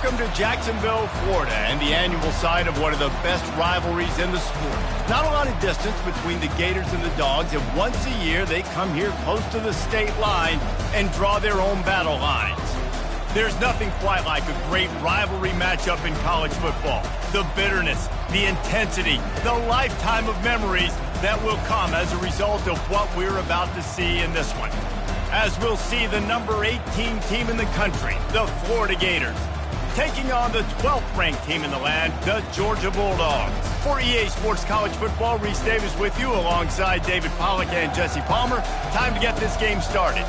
Welcome to Jacksonville, Florida, and the annual site of one of the best rivalries in the sport. Not a lot of distance between the Gators and the Dogs, and once a year they come here close to the state line and draw their own battle lines. There's nothing quite like a great rivalry matchup in college football. The bitterness, the intensity, the lifetime of memories that will come as a result of what we're about to see in this one. As we'll see the number 18 team in the country, the Florida Gators, taking on the 12th ranked team in the land, the Georgia Bulldogs. For EA Sports College Football, Reese Davis with you alongside David Pollack and Jesse Palmer. Time to get this game started.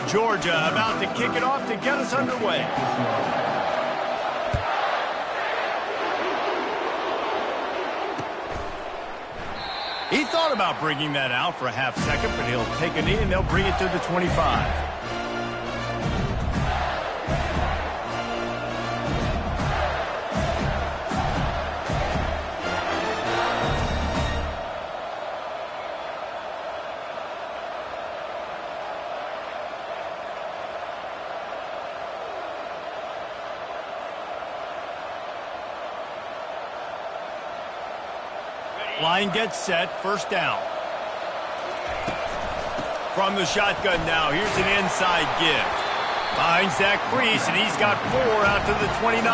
Georgia about to kick it off to get us underway. He thought about bringing that out for a half second, but he'll take a knee and they'll bring it to the 25. Line gets set, first down. From the shotgun now, here's an inside give. Finds that crease, and he's got 4 out to the 29.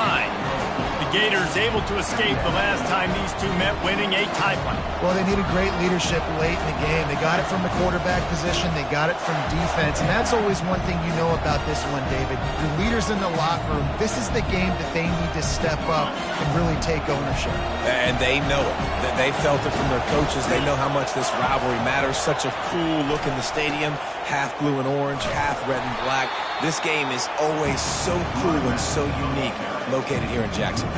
The Gators able to escape the last time these two met, winning a tight one. Well, they needed great leadership late in the game. They got it from the quarterback position. They got it from defense. And that's always one thing you know about this one, David. Your leaders in the locker room, this is the game that they need to step up and really take ownership. And they know it. They felt it from their coaches. They know how much this rivalry matters. Such a cool look in the stadium. Half blue and orange, half red and black. This game is always so cool and so unique, located here in Jacksonville.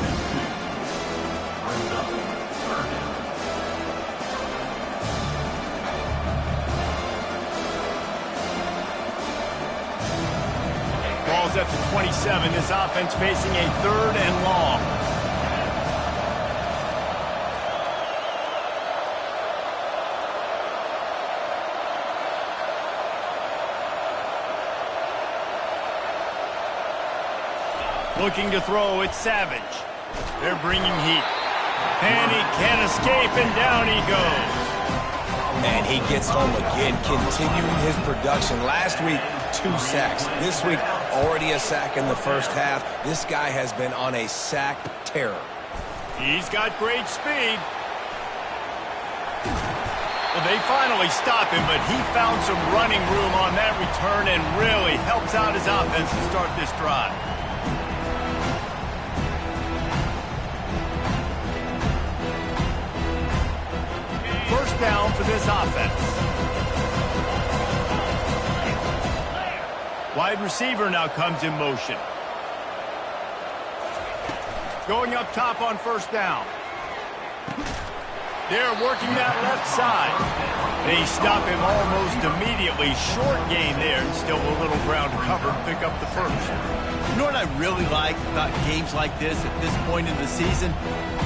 Ball's at the 27. This offense facing a 3rd and long. Looking to throw, it's Savage. They're bringing heat. And he can't escape, and down he goes. And he gets home again, continuing his production. Last week, 2 sacks. This week, already a sack in the first half. This guy has been on a sack terror. He's got great speed. Well, they finally stop him, but he found some running room on that return and really helps out his offense to start this drive. First down for this offense. Wide receiver now comes in motion. Going up top on first down. They're working that left side. They stop him almost immediately. Short gain there, and still a little ground to cover to pick up the first. You know what I really like about games like this at this point in the season?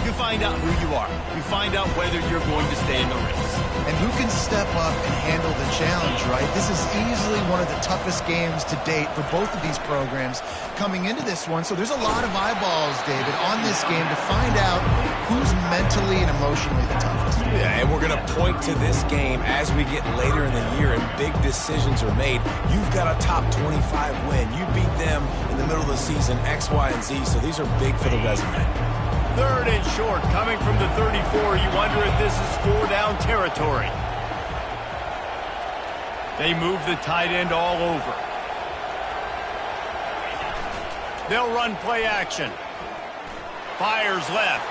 You find out who you are. You find out whether you're going to stay in the race. And who can step up and handle the challenge, right? This is easily one of the toughest games to date for both of these programs coming into this one. So there's a lot of eyeballs, David, on this game to find out who's mentally and emotionally the toughest. Yeah, and we're going to point to this game as we get later in the year and big decisions are made. You've got a top 25 win. You beat them in the middle of the season, X, Y, and Z, so these are big for the resume. 3rd and short, coming from the 34. You wonder if this is 4-down territory. They move the tight end all over. They'll run play action. Fires left.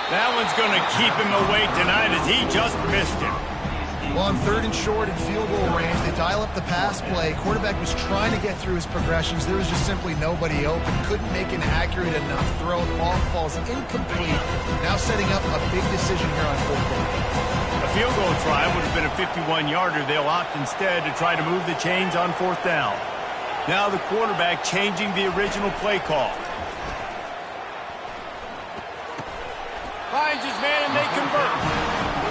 That one's going to keep him away tonight as he just missed him. Well, on 3rd and short and field goal range, they dial up the pass play. Quarterback was trying to get through his progressions. There was just simply nobody open. Couldn't make an accurate enough throw. The ball falls incomplete. Now setting up a big decision here on 4th down. A field goal try would have been a 51-yarder. They'll opt instead to try to move the chains on 4th down. Now the quarterback changing the original play call. Finds his man and they convert.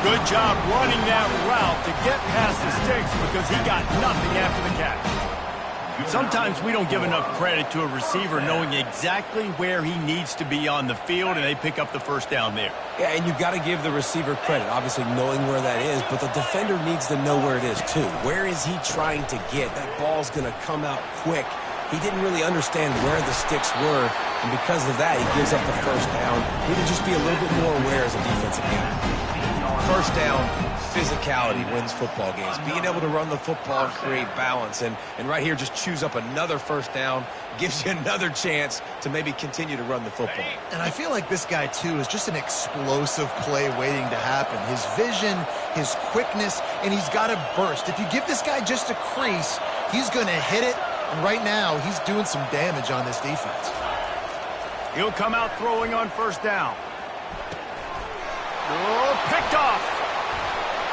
Good job running that route to get past the sticks because he got nothing after the catch. Sometimes we don't give enough credit to a receiver knowing exactly where he needs to be on the field, and they pick up the first down there. Yeah, and you've got to give the receiver credit, obviously knowing where that is, but the defender needs to know where it is too. Where is he trying to get? That ball's going to come out quick. He didn't really understand where the sticks were, and because of that, he gives up the first down. He need to just be a little bit more aware as a defensive guy. First down, physicality wins football games. Being able to run the football and create balance. And right here, just choose up another first down, gives you another chance to maybe continue to run the football. And I feel like this guy, too, is just an explosive play waiting to happen. His vision, his quickness, and he's got a burst. If you give this guy just a crease, he's going to hit it. And right now, he's doing some damage on this defense. He'll come out throwing on first down. Oh, picked off.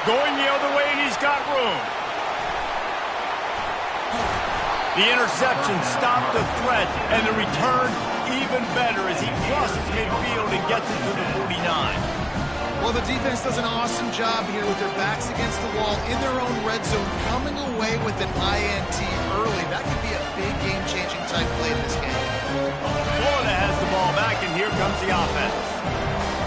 Going the other way, and he's got room. The interception stopped the threat, and the return even better as he crosses midfield and gets it to the 49. Well, the defense does an awesome job here with their backs against the wall in their own red zone, coming away with an INT early. That could be a big game-changing type play in this game. Florida has the ball back, and here comes the offense.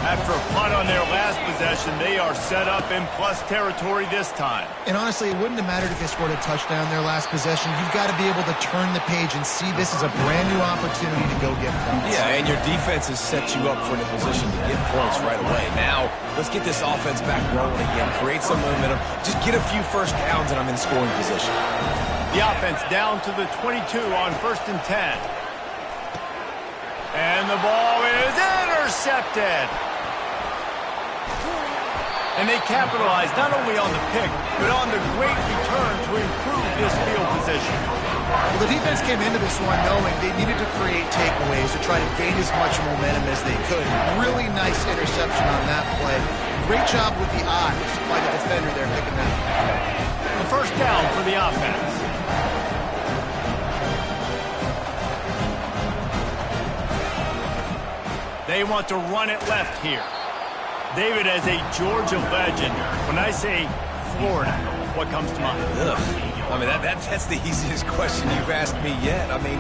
After a punt on their last possession, they are set up in plus territory this time. And honestly, it wouldn't have mattered if they scored a touchdown their last possession. You've got to be able to turn the page and see this as a brand new opportunity to go get points. Yeah, and your defense has set you up for the position to get points right away. Now, let's get this offense back rolling again, create some momentum, just get a few first downs, and I'm in scoring position. The offense down to the 22 on 1st and 10. And the ball is intercepted. And they capitalize not only on the pick, but on the great return to improve this field position. Well, the defense came into this one knowing they needed to create takeaways to try to gain as much momentum as they could. Really nice interception on that play. Great job with the eyes by the defender there picking that up. The first down for the offense. They want to run it left here. David, as a Georgia legend, when I say Florida, what comes to mind? Ugh. I mean, that's the easiest question you've asked me yet. I mean,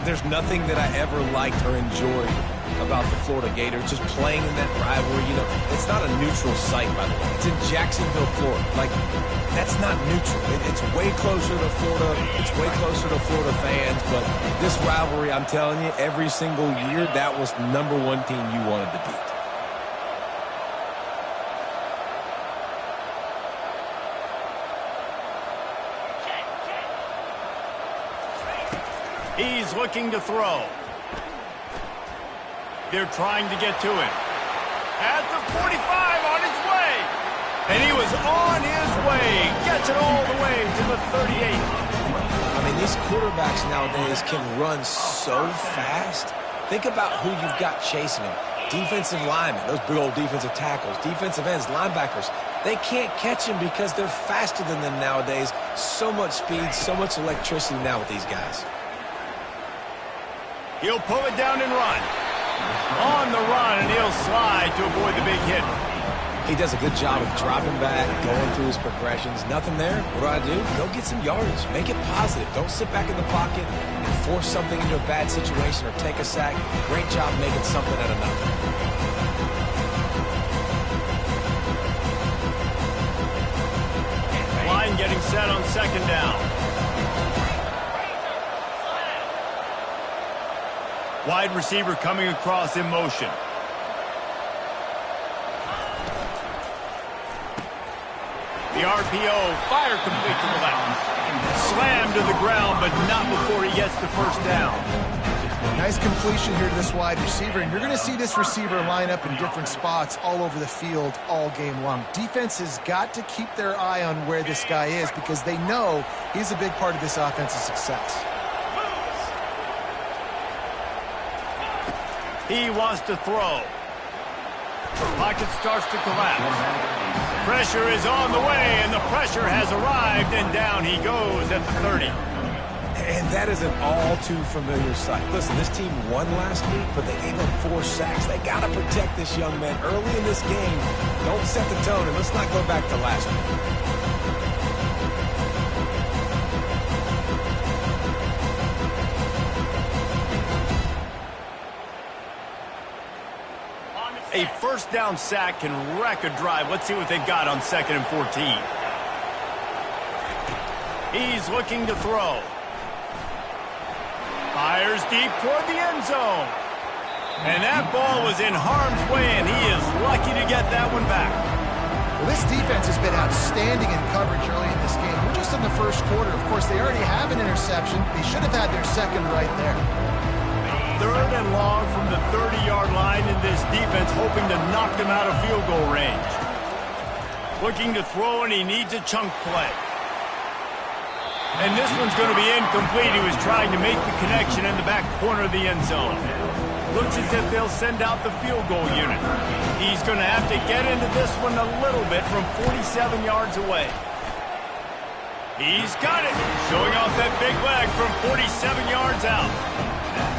there's nothing that I ever liked or enjoyed about the Florida Gators, just playing in that rivalry. You know, it's not a neutral site, by the way. It's in Jacksonville, Florida. Like, that's not neutral. It's way closer to Florida. It's way closer to Florida fans. But this rivalry, I'm telling you, every single year, that was #1 team you wanted to beat. He's looking to throw. They're trying to get to him. At the 45, on his way. And he was on his way. Gets it all the way to the 38. I mean, these quarterbacks nowadays can run so fast. Think about who you've got chasing them. Defensive linemen, those big old defensive tackles, defensive ends, linebackers. They can't catch him because they're faster than them nowadays. So much speed, so much electricity now with these guys. He'll pull it down and run. On the run, and he'll slide to avoid the big hit. He does a good job of dropping back, going through his progressions. Nothing there. What do? Go get some yardage. Make it positive. Don't sit back in the pocket and force something into a bad situation or take a sack. Great job making something out of nothing. Line getting set on second down. Wide receiver coming across in motion. The RPO, fire complete to the left. Slammed to the ground, but not before he gets the first down. Nice completion here to this wide receiver, and you're going to see this receiver line up in different spots all over the field all game long. Defense has got to keep their eye on where this guy is because they know he's a big part of this offense's success. He wants to throw. Pocket starts to collapse. Pressure is on the way, and the pressure has arrived, and down he goes at the 30. And that is an all-too-familiar sight. Listen, this team won last week, but they gave up 4 sacks. They got to protect this young man early in this game. Don't set the tone, and let's not go back to last week. A first down sack can wreck a drive. Let's see what they've got on 2nd and 14. He's looking to throw. Fires deep toward the end zone. And that ball was in harm's way, and he is lucky to get that one back. Well, this defense has been outstanding in coverage early in this game. We're just in the first quarter. Of course, they already have an interception. They should have had their second right there. 3rd and long from the 30-yard line, in this defense hoping to knock them out of field goal range. Looking to throw, and he needs a chunk play. And this one's going to be incomplete. He was trying to make the connection in the back corner of the end zone. Looks as if they'll send out the field goal unit. He's going to have to get into this one a little bit from 47 yards away. He's got it, showing off that big leg from 47 yards out.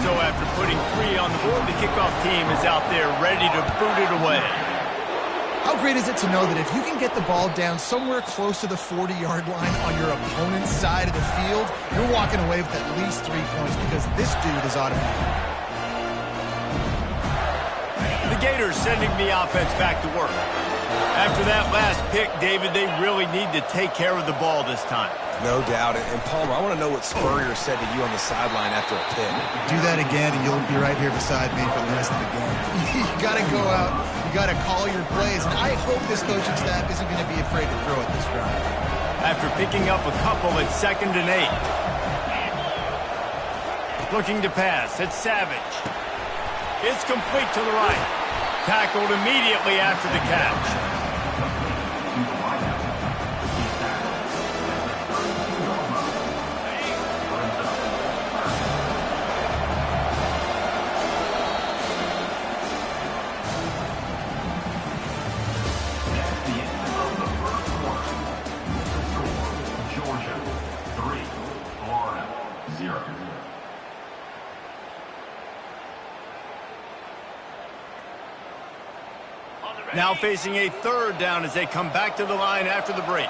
So after putting 3 on the board, the kickoff team is out there ready to boot it away. How great is it to know that if you can get the ball down somewhere close to the 40-yard line on your opponent's side of the field, you're walking away with at least 3 points because this dude is automatic. The Gators sending the offense back to work. After that last pick, David, they really need to take care of the ball this time. No doubt. And Palmer, I want to know what Spurrier said to you on the sideline after a pick. Do that again, and you'll be right here beside me for the rest of the game. You got to go out. You got to call your plays, and I hope this coaching staff isn't going to be afraid to throw at this drive. After picking up a couple at 2nd and 8. Looking to pass. It's Savage. It's complete to the right. Tackled immediately after the catch. Now facing a 3rd down as they come back to the line after the break.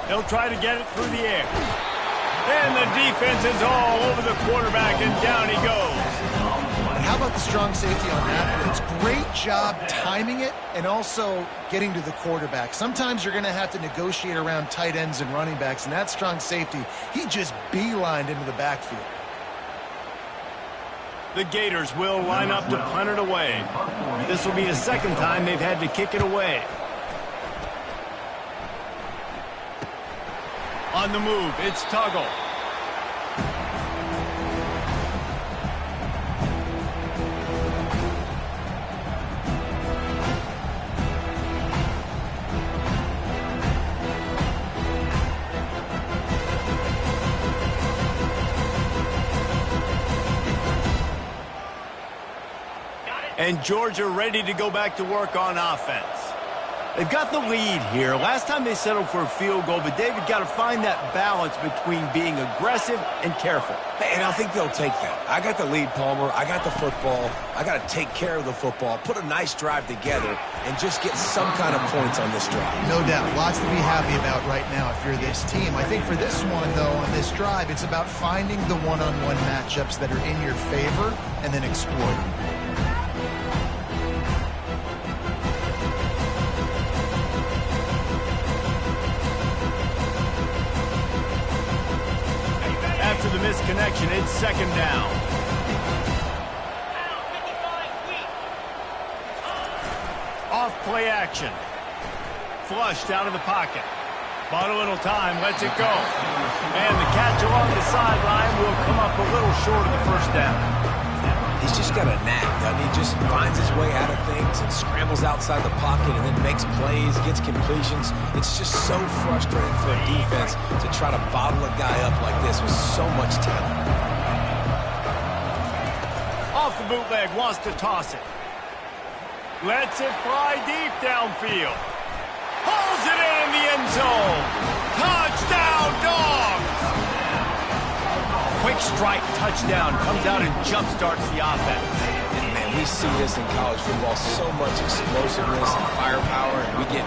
They'll try to get it through the air. And the defense is all over the quarterback, and down he goes. And how about the strong safety on that? It's great job timing it and also getting to the quarterback. Sometimes you're going to have to negotiate around tight ends and running backs, and that strong safety, he just beelined into the backfield. The Gators will line up to punt it away. This will be the 2nd time they've had to kick it away. On the move, it's Tuggle. And Georgia ready to go back to work on offense. They've got the lead here. Last time they settled for a field goal, but David got to find that balance between being aggressive and careful. And I think they'll take that. I got the lead, Palmer. I got the football. I got to take care of the football, put a nice drive together, and just get some kind of points on this drive. No doubt. Lots to be happy about right now if you're this team. I think for this one, though, on this drive, it's about finding the one-on-one matchups that are in your favor and then exploiting. After the misconnection, it's 2nd down. Off play action. Flushed out of the pocket. Bought a little time, lets it go. And the catch along the sideline will come up a little short of the first down. He's just got a knack, doesn't he? Just finds his way out of things and scrambles outside the pocket and then makes plays, gets completions. It's just so frustrating for a defense to try to bottle a guy up like this with so much talent. Off the bootleg, wants to toss it. Lets it fly deep downfield. Pulls it in the end zone. Touchdown, Dogs! Quick strike touchdown comes out and jump-starts the offense. And man, we see this in college football, so much explosiveness and firepower, and we get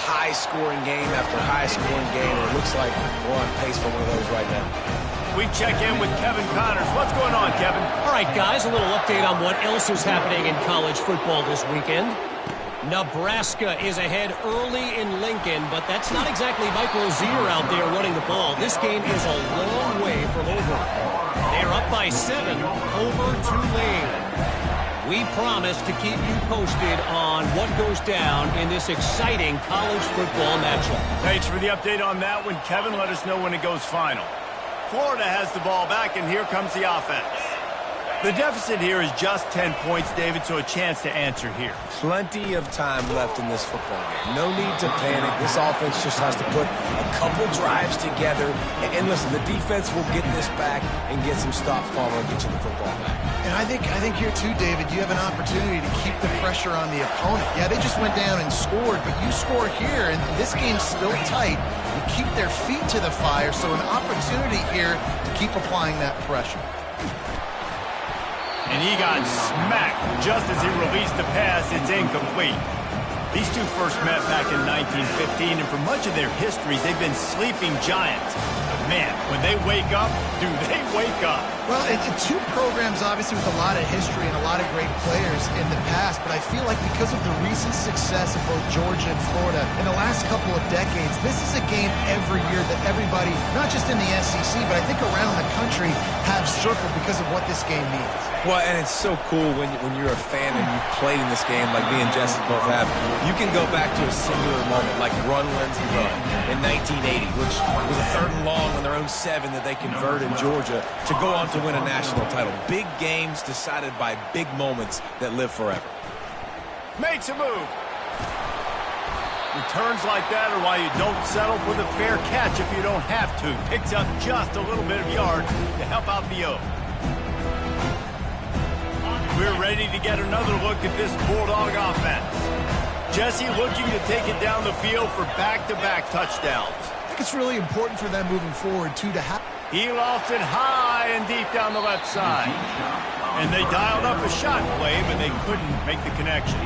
high-scoring game after high-scoring game, and it looks like we're on pace for one of those right now. We check in with Kevin Connors. What's going on, Kevin? All right, guys, a little update on what else is happening in college football this weekend. Nebraska is ahead early in Lincoln, but that's not exactly Mike Rozier out there running the ball. This game is a long way from over. They're up by 7 over Tulane. We promise to keep you posted on what goes down in this exciting college football matchup. Thanks for the update on that one, Kevin. Let us know when it goes final. Florida has the ball back, and here comes the offense. The deficit here is just 10 points, David, so a chance to answer here. Plenty of time left in this football game. No need to panic. This offense just has to put a couple drives together. And listen, the defense will get this back and get some stops following and get you the football back. And I think here, too, David, you have an opportunity to keep the pressure on the opponent. Yeah, they just went down and scored, but you score here, and this game's still tight. You keep their feet to the fire, so an opportunity here to keep applying that pressure. And he got smacked just as he released the pass. It's incomplete. These two first met back in 1915, and for much of their histories, they've been sleeping giants. But man, when they wake up, do they wake up? Well, it's two programs, obviously, with a lot of history and a lot of great players in the past, but I feel like because of the recent success of both Georgia and Florida in the last couple of decades, this is a game every year that everybody, not just in the SEC, but I think around the country, have circled because of what this game means. Well, and it's so cool when you're a fan and you played in this game like me and Jesse both have. You can go back to a singular moment like Run Lindsey Run in 1980, which was a 3rd and long on their own 7 that they converted in Georgia to go on to win a national title. Big games decided by big moments that live forever. Makes a move. Returns like that are why you don't settle for the fair catch if you don't have to. Picks up just a little bit of yards to help out the O. We're ready to get another look at this Bulldog offense. Jesse looking to take it down the field for back-to-back touchdowns. I think it's really important for them moving forward, too, to have... He lost it high and deep down the left side. And they dialed up a shot play, but they couldn't make the connection.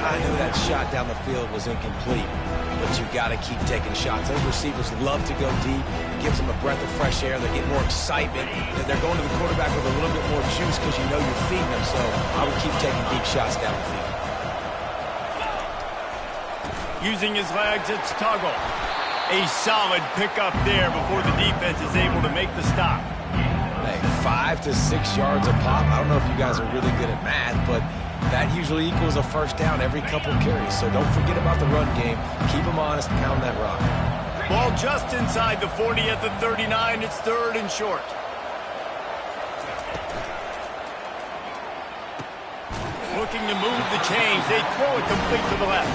I knew that shot down the field was incomplete, but you got to keep taking shots. Those receivers love to go deep. It gives them a breath of fresh air. They get more excitement. They're going to the quarterback with a little bit more juice because you know you're feeding them. So I would keep taking deep shots down the field. Using his legs, it's Tuggle. A solid pickup there before the defense is able to make the stop. Hey, 5 to 6 yards a pop. I don't know if you guys are really good at math, but that usually equals a first down every couple carries. So don't forget about the run game. Keep them honest and pound that rock. Ball just inside the 40 at the 39. It's 3rd and short. Looking to move the chains. They throw it complete to the left.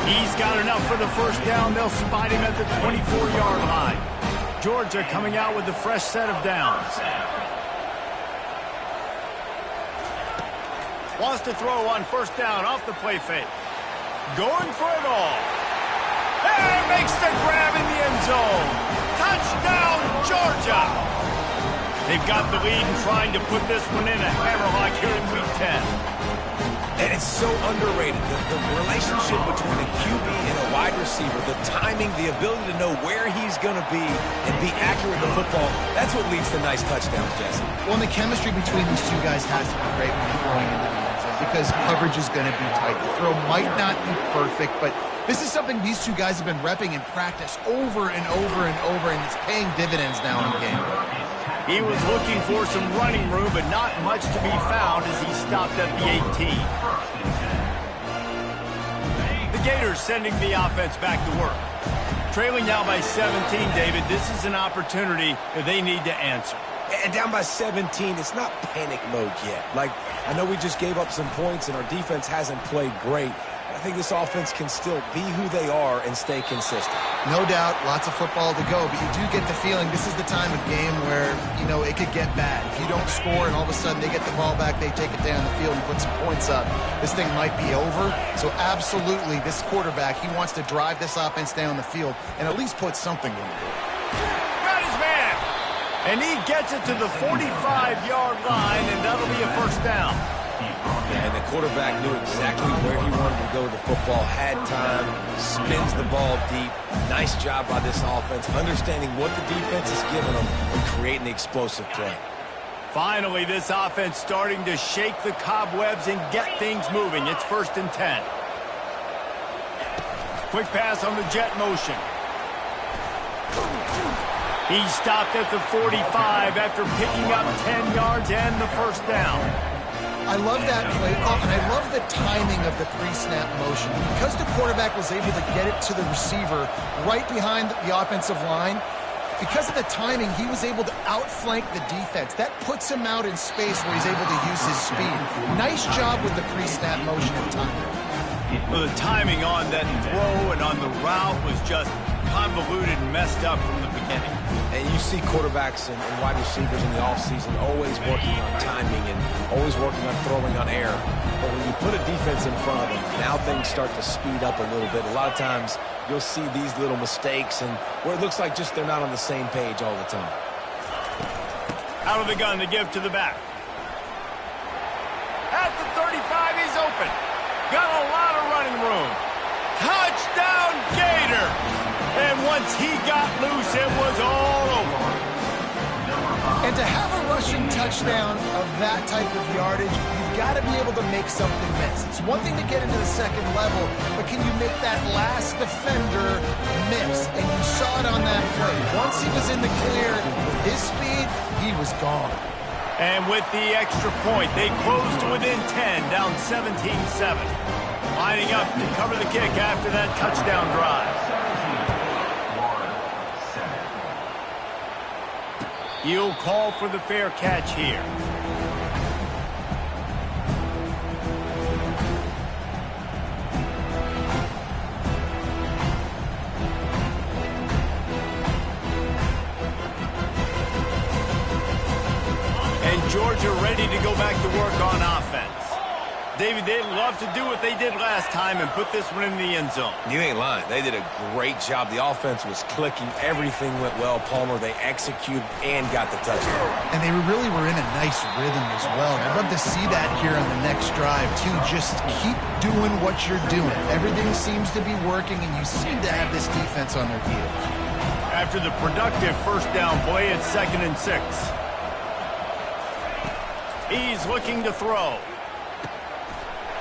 He's got enough for the first down. They'll spot him at the 24-yard line. Georgia coming out with a fresh set of downs. Wants to throw on first down off the play fake. Going for it all. And makes the grab in the end zone. Touchdown, Georgia. They've got the lead and trying to put this one in a hammerlock here in Week 10. And it's so underrated. The relationship between a QB and a wide receiver, the timing, the ability to know where he's going to be and be accurate with the football, that's what leads to nice touchdowns, Jesse. Well, and the chemistry between these two guys has to be great when you're throwing into the end zone because coverage is going to be tight. The throw might not be perfect, but this is something these two guys have been repping in practice over and over and over, and it's paying dividends now in the game. He was looking for some running room, but not much to be found as he stopped at the 18. The Gators sending the offense back to work. Trailing now by 17, David. This is an opportunity that they need to answer. And down by 17, it's not panic mode yet. Like, I know we just gave up some points and our defense hasn't played great. I think this offense can still be who they are and stay consistent. No doubt, lots of football to go, but you do get the feeling this is the time of game where, you know, it could get bad. If you don't score and all of a sudden they get the ball back, they take it down the field and put some points up, this thing might be over. So absolutely, this quarterback, he wants to drive this offense down the field and at least put something in the board. Got his man! And he gets it to the 45-yard line, and that'll be a first down. Yeah, and the quarterback knew exactly where he wanted to go with the football, had time, spins the ball deep. Nice job by this offense, understanding what the defense is giving them and creating the explosive play. Finally, this offense starting to shake the cobwebs and get things moving. It's 1st and 10. Quick pass on the jet motion. He stopped at the 45 after picking up 10 yards and the first down. I love that play call, and I love the timing of the pre-snap motion. Because the quarterback was able to get it to the receiver right behind the offensive line, because of the timing, he was able to outflank the defense. That puts him out in space where he's able to use his speed. Nice job with the pre-snap motion and timing. Well, the timing on that throw and on the route was just convoluted and messed up from the beginning. And you see quarterbacks and wide receivers in the offseason always working on timing and always working on throwing on air. But when you put a defense in front of them, now things start to speed up a little bit. A lot of times you'll see these little mistakes and where it looks like just they're not on the same page all the time. Out of the gun to give to the back. At the 35, he's open. Got a lot of running room. Touchdown, Gator! And once he got loose, it was all over. And to have a rushing touchdown of that type of yardage, you've got to be able to make something miss. It's one thing to get into the second level, but can you make that last defender miss? And you saw it on that play. Once he was in the clear, with his speed, he was gone. And with the extra point, they closed to within 10, down 17-7. Lining up to cover the kick after that touchdown drive. He'll call for the fair catch here. And Georgia ready to go back to work on offense. David, they'd love to do what they did last time and put this one in the end zone. You ain't lying. They did a great job. The offense was clicking. Everything went well. Palmer, they executed and got the touchdown. And they really were in a nice rhythm as well. I'd love to see that here on the next drive, too. Just keep doing what you're doing. Everything seems to be working, and you seem to have this defense on their heels. After the productive first down play, it's 2nd and 6. He's looking to throw.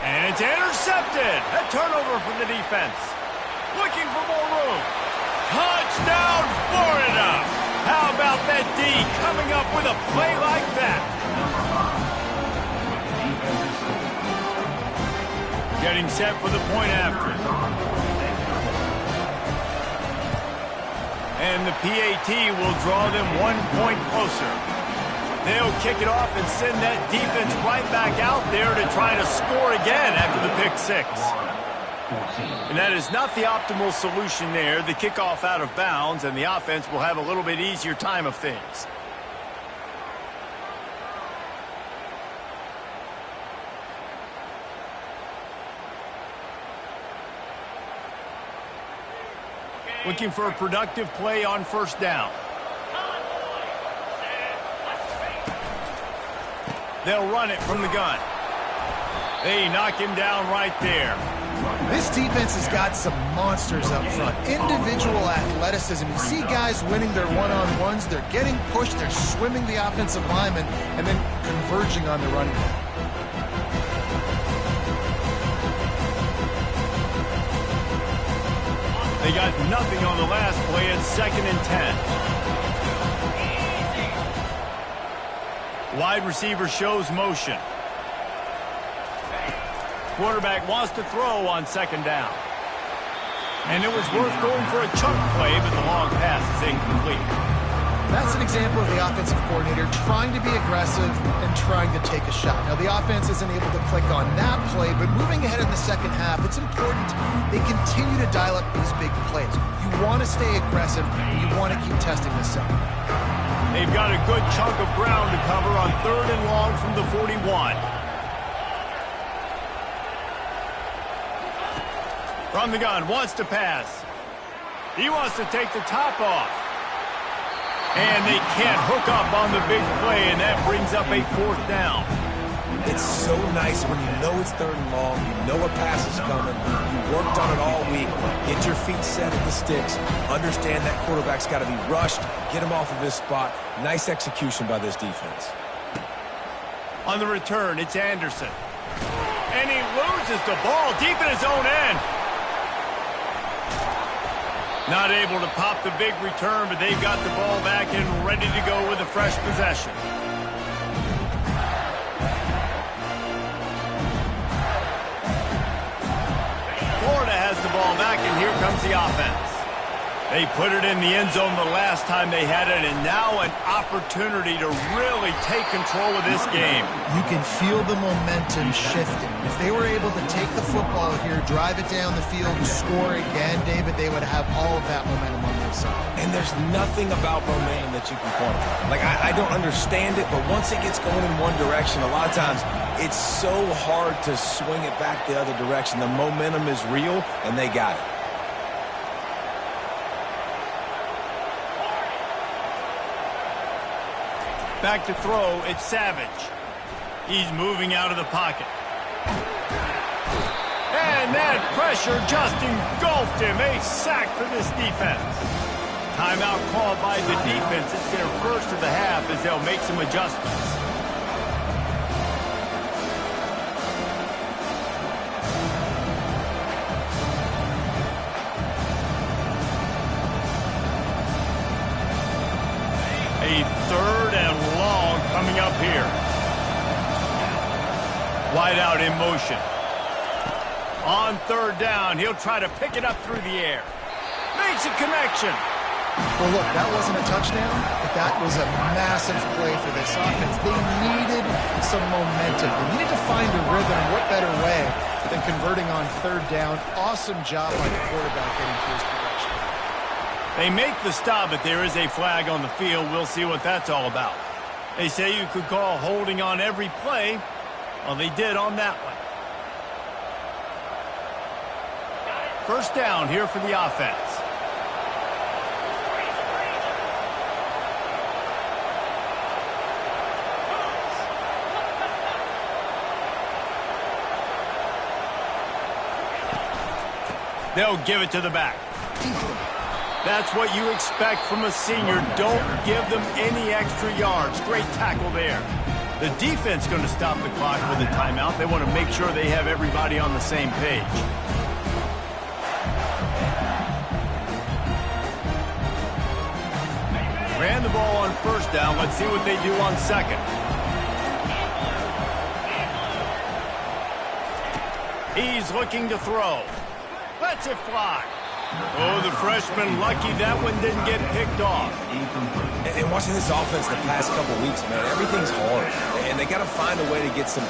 And it's intercepted. A turnover for the defense. Looking for more room. Touchdown, Florida. How about that D coming up with a play like that? Getting set for the point after. And the PAT will draw them 1 point closer. They'll kick it off and send that defense right back out there to try to score again after the pick 6. And that is not the optimal solution there. The kickoff out of bounds, and the offense will have a little bit easier time of things. Looking for a productive play on first down. They'll run it from the gun. They knock him down right there. This defense has got some monsters up front. Individual athleticism. You see guys winning their one-on-ones. They're getting pushed. They're swimming the offensive lineman and then converging on the running back. They got nothing on the last play. It's 2nd and 10. Wide receiver shows motion. Quarterback wants to throw on 2nd down. And it was worth going for a chunk play, but the long pass is incomplete. That's an example of the offensive coordinator trying to be aggressive and trying to take a shot. Now, the offense isn't able to click on that play, but moving ahead in the second half, it's important they continue to dial up these big plays. You want to stay aggressive, and you want to keep testing this out. They've got a good chunk of ground to cover on 3rd and long from the 41. From the gun, wants to pass. He wants to take the top off. And they can't hook up on the big play, and that brings up a 4th down. It's so nice when you know it's 3rd and long, you know a pass is coming, you worked on it all week, get your feet set at the sticks, understand that quarterback's got to be rushed, get him off of his spot. Nice execution by this defense. On the return, it's Anderson. And he loses the ball deep in his own end. Not able to pop the big return, but they've got the ball back and ready to go with a fresh possession. Florida has the ball back, and here comes the offense. They put it in the end zone the last time they had it, and now an opportunity to really take control of this game. You can feel the momentum shifting. If they were able to take the football here, drive it down the field, and score again, David, they would have all of that momentum on their side. And there's nothing about momentum that you can quantify. Like, I don't understand it, but once it gets going in one direction, a lot of times it's so hard to swing it back the other direction. The momentum is real, and they got it. Back to throw, it's Savage. He's moving out of the pocket. And that pressure just engulfed him. A sack for this defense. Timeout called by the defense. It's their first of the half as they'll make some adjustments. A 3rd and long coming up here. Wide out in motion. On 3rd down, he'll try to pick it up through the air. Makes a connection. Well, look, that wasn't a touchdown, but that was a massive play for this offense. They needed some momentum. They needed to find a rhythm. What better way than converting on 3rd down? Awesome job by the quarterback getting to his progression. They make the stop, but there is a flag on the field. We'll see what that's all about. They say you could call holding on every play. Well, they did on that one. 1st down here for the offense. They'll give it to the back. That's what you expect from a senior. Don't give them any extra yards. Great tackle there. The defense going to stop the clock with a timeout. They want to make sure they have everybody on the same page. Ran the ball on 1st down. Let's see what they do on 2nd. He's looking to throw. Lets it fly. Oh, the freshman lucky that one didn't get picked off. And watching this offense the past couple weeks, man, everything's hard. And they got to find a way to get some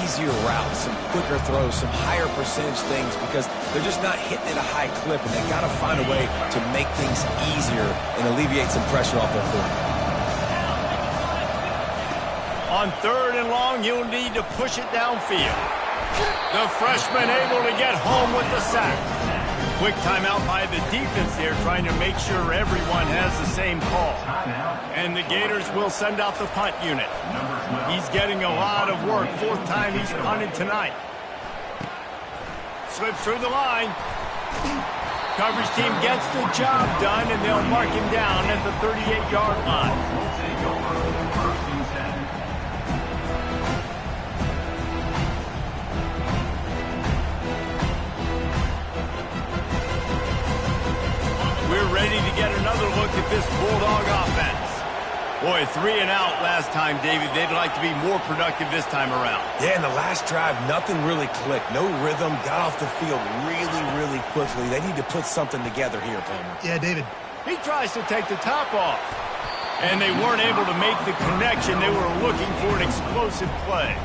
easier routes, some quicker throws, some higher percentage things because they're just not hitting at a high clip. And they got to find a way to make things easier and alleviate some pressure off their quarterback. On 3rd and long, you'll need to push it downfield. The freshman able to get home with the sack. Quick timeout by the defense there, trying to make sure everyone has the same call. And the Gators will send out the punt unit. He's getting a lot of work. 4th time he's punted tonight. Slips through the line. Coverage team gets the job done, and they'll mark him down at the 38-yard line. We're ready to get another look at this Bulldog offense. Boy, 3 and out last time, David. They'd like to be more productive this time around. Yeah, in the last drive, nothing really clicked. No rhythm, got off the field really, really quickly. They need to put something together here, Palmer. Yeah, David. He tries to take the top off. And they weren't able to make the connection. They were looking for an explosive play.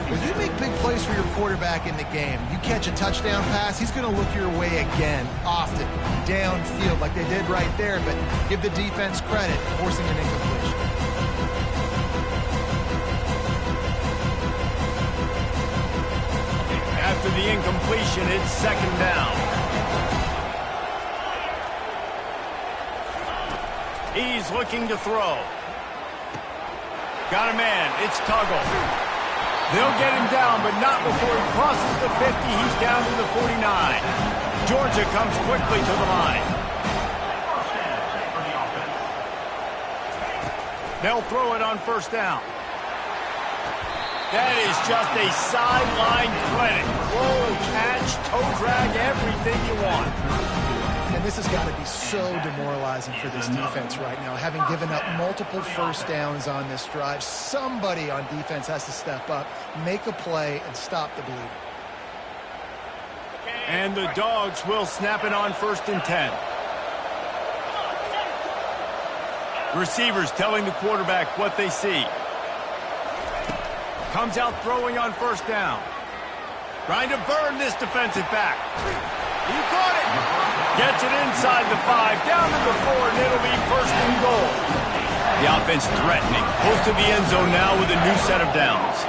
When you make big plays for your quarterback in the game, you catch a touchdown pass, he's going to look your way again, often, downfield like they did right there, but give the defense credit, forcing an incompletion. After the incompletion, it's 2nd down. He's looking to throw. Got a man. It's Tuggle. They'll get him down, but not before he crosses the 50. He's down to the 49. Georgia comes quickly to the line. They'll throw it on 1st down. That is just a sideline clinic. Roll, catch, toe drag, everything you want. And this has got to be so demoralizing for this defense right now. Having given up multiple 1st downs on this drive, somebody on defense has to step up, make a play, and stop the bleeding. And the Dogs will snap it on 1st and 10. Receivers telling the quarterback what they see. Comes out throwing on 1st down. Trying to burn this defensive back. He caught it. Gets it inside the 5, down to the 4, and it'll be 1st and goal. The offense threatening. Close to the end zone now with a new set of downs.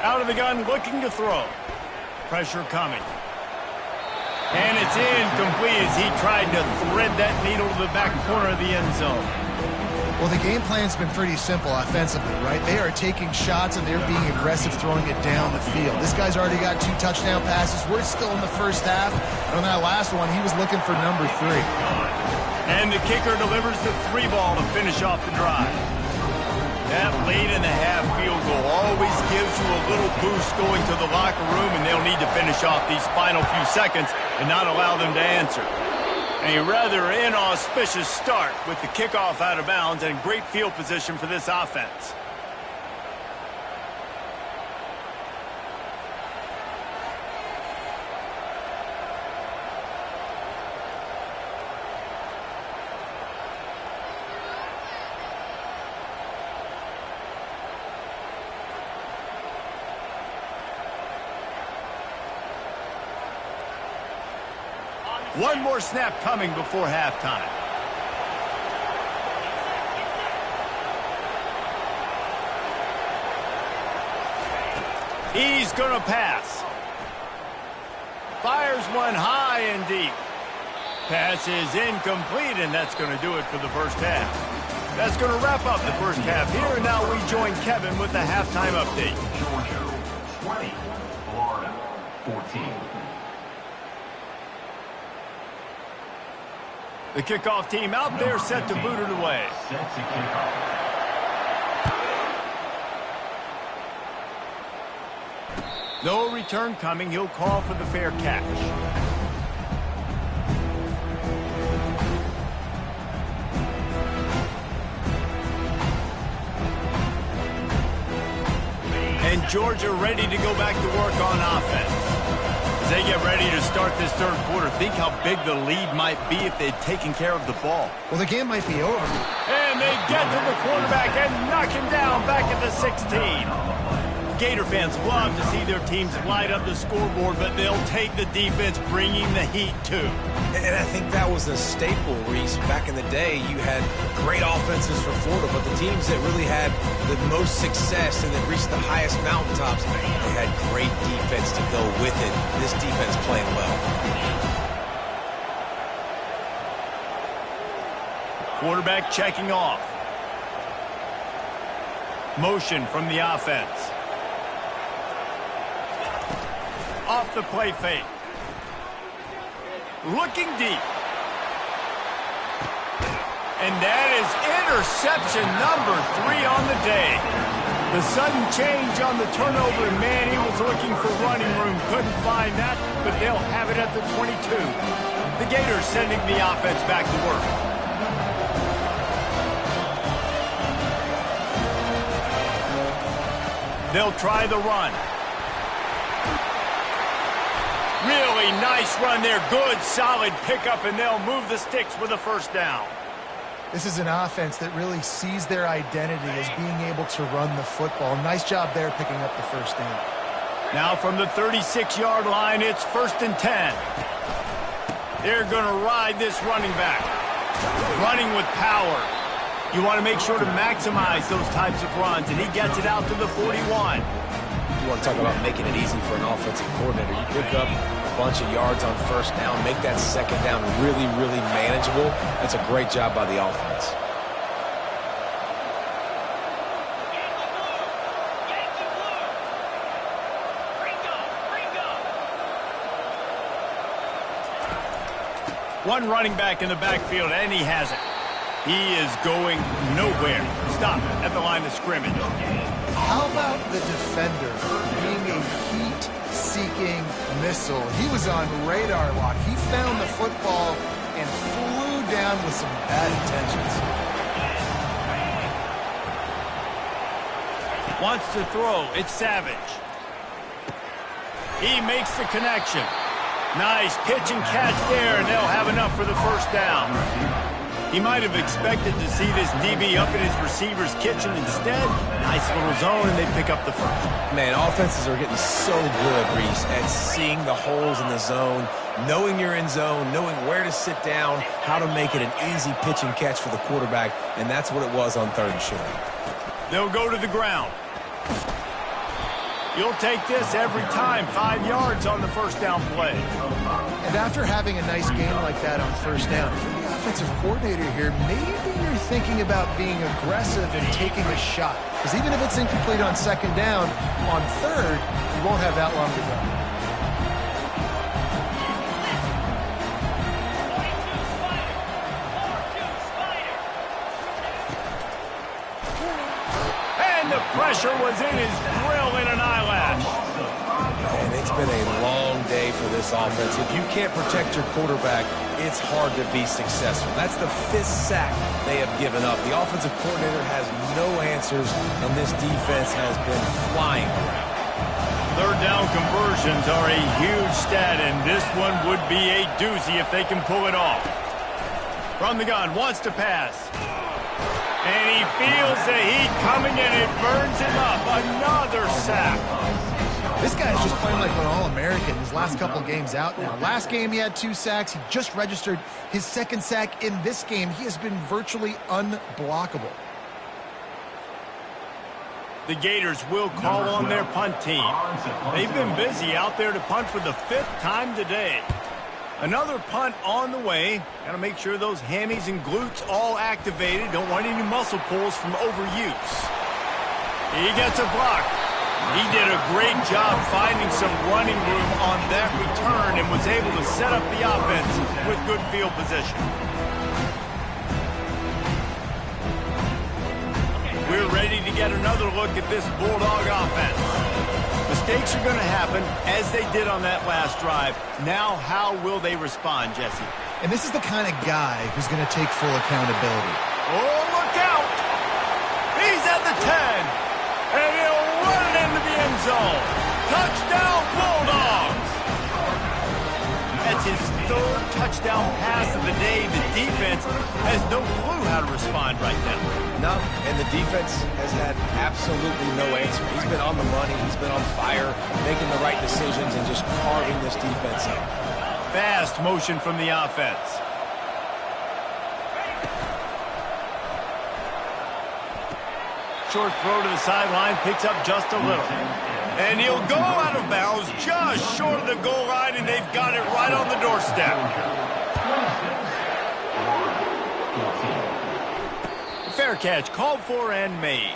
Out of the gun, looking to throw. Pressure coming. And it's incomplete as he tried to thread that needle to the back corner of the end zone. Well, the game plan's been pretty simple offensively, right? They are taking shots and they're being aggressive throwing it down the field. This guy's already got 2 touchdown passes. We're still in the 1st half. And on that last one, he was looking for number 3. And the kicker delivers the 3 ball to finish off the drive. That late-in-the-half field goal always gives you a little boost going to the locker room, and they'll need to finish off these final few seconds and not allow them to answer. A rather inauspicious start with the kickoff out of bounds and great field position for this offense. One more snap coming before halftime. He's going to pass. Fires one high and deep. Pass is incomplete, and that's going to do it for the 1st half. That's going to wrap up the 1st half here, and now we join Kevin with the halftime update. Georgia 20, Florida 14. The kickoff team out there set to boot it away. Set to kick off. No return coming. He'll call for the fair catch. And Georgia ready to go back to work on offense. As they get ready to start this 3rd quarter, think how big the lead might be if they'd taken care of the ball. Well, the game might be over. And they get to the quarterback and knock him down back at the 16. Gator fans love to see their teams light up the scoreboard, but they'll take the defense bringing the heat too. And I think that was a staple, Reese. Back in the day, you had great offenses for Florida, but the teams that really had the most success and that reached the highest mountaintops, they had great defense to go with it. This defense playing well. Quarterback checking off. Motion from the offense. Off the play fake. Looking deep. And that is interception number 3 on the day. The sudden change on the turnover, and man, he was looking for running room. Couldn't find that, but they'll have it at the 22. The Gators sending the offense back to work. They'll try the run. Really nice run there. Good, solid pickup, and they'll move the sticks with a first down. This is an offense that really sees their identity as being able to run the football. Nice job there picking up the first down. Now from the 36-yard line, it's 1st and 10. They're going to ride this running back. Running with power. You want to make sure to maximize those types of runs, and he gets it out to the 41. You want to talk about making it easy for an offensive coordinator. You pick up a bunch of yards on first down, make that second down really, really manageable. That's a great job by the offense. One running back in the backfield, and he has it. He is going nowhere. Stop at the line of scrimmage. How about the defender being a heat-seeking missile? He was on radar lock. He found the football and flew down with some bad intentions. Wants to throw. It's Savage. He makes the connection. Nice pitch and catch there, and they'll have enough for the first down. He might have expected to see this DB up in his receiver's kitchen. Instead, nice little zone, and they pick up the first. Man, offenses are getting so good, Reese, at seeing the holes in the zone, knowing you're in zone, knowing where to sit down, how to make it an easy pitch and catch for the quarterback, and that's what it was on 3rd and short. They'll go to the ground. You'll take this every time. 5 yards on the first down play. And after having a nice game like that on first down, for the offensive coordinator here, maybe you're thinking about being aggressive and taking a shot. Because even if it's incomplete on 2nd down, on 3rd, you won't have that long to go. The pressure was in his grill in an eyelash. And it's been a long day for this offense. If you can't protect your quarterback, it's hard to be successful. That's the 5th sack they have given up. The offensive coordinator has no answers, and this defense has been flying around. 3rd down conversions are a huge stat, and this one would be a doozy if they can pull it off. From the gun, wants to pass. And he feels the heat coming, and it burns him up. Another sack. This guy's just playing like an All-American his last couple games out now. Last game he had 2 sacks. He just registered his 2nd sack in this game. He has been virtually unblockable. The Gators will call on their punt team. They've been busy out there to punt for the 5th time today. Another punt on the way. Got to make sure those hammies and glutes all activated. Don't want any muscle pulls from overuse. He gets a block. He did a great job finding some running room on that return and was able to set up the offense with good field position. We're ready to get another look at this Bulldog offense. Mistakes are going to happen, as they did on that last drive. Now, how will they respond, Jesse? And this is the kind of guy who's going to take full accountability. Oh, look out! He's at the 10, and he'll run it into the end zone. Touchdown, Bulldogs! That's his 3rd touchdown pass of the day. The defense has no clue how to respond right now. No, and the defense has had absolutely no answer. He's been on the money. He's been on fire, making the right decisions and just carving this defense up. Fast motion from the offense. Short throw to the sideline, picks up just a little. And he'll go out of bounds just short of the goal line, and they've got it right on the doorstep. Fair catch, called for and made.